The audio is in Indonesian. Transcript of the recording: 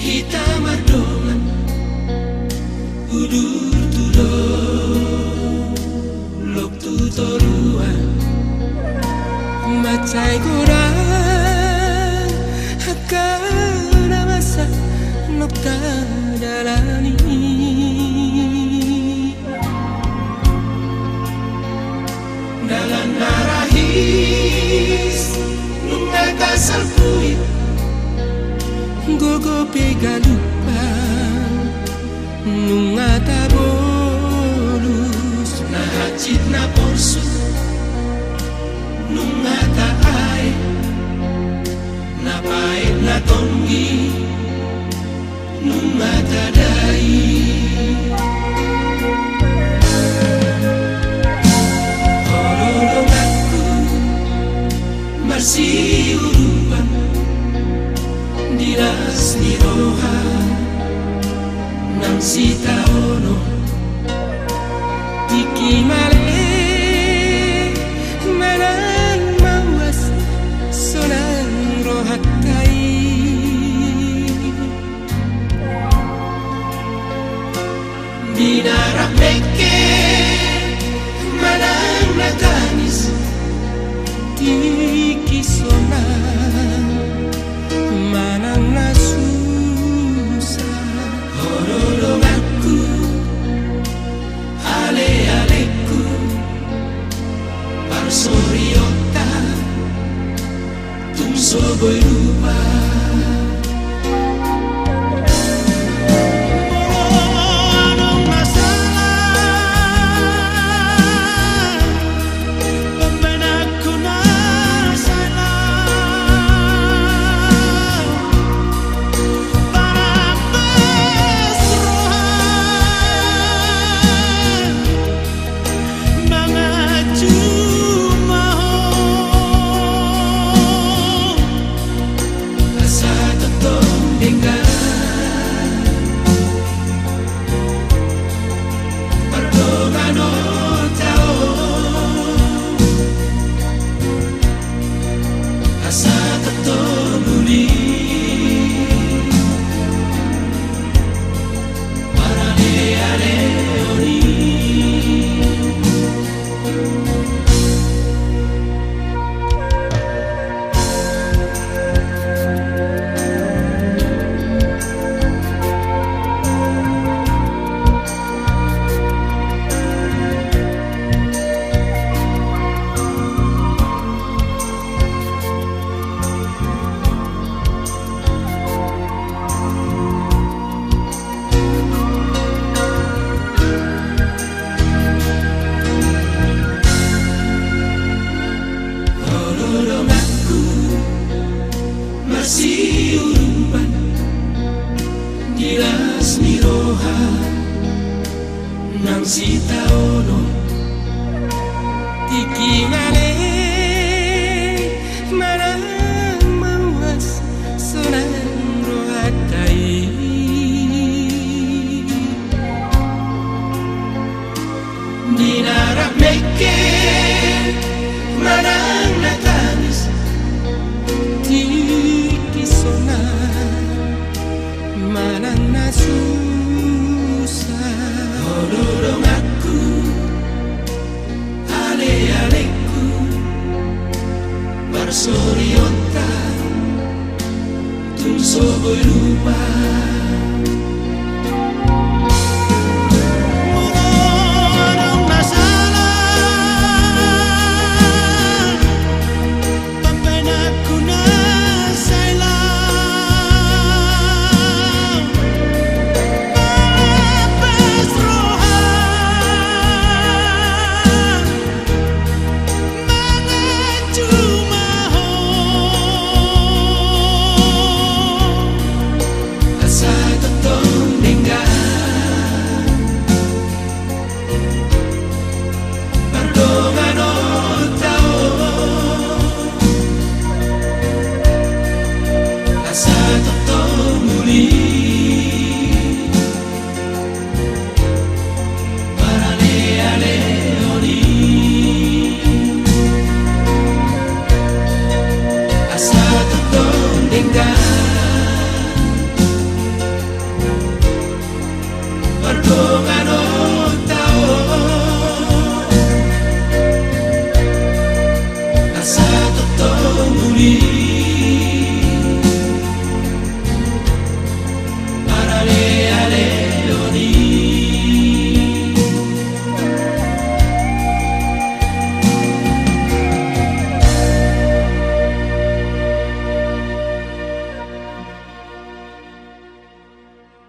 Hitam adongan udur tudor lok tutoruan macai kurang hakana masa nok tadalani dalam narahis nunga salpuit gogo pega lupa nunga tabolus na hacit na porsu nunga taay na pait na tonggi nunga tadai horolong aku masih uruban diras ni roha nang sitaono tiki male manang mawas sonang rohatai dinarap meke manang natanis tiki sonang manang na susah horolong aku ale-aleku parsoriota tum soboy lupa masih uruban diras ni roha nang sitaono tiki male manang mawas sonang rohatai dinarap meke manang natanis tiki sonang manang na susah horolong aku ale-aleku parsoriota tum soboy lupa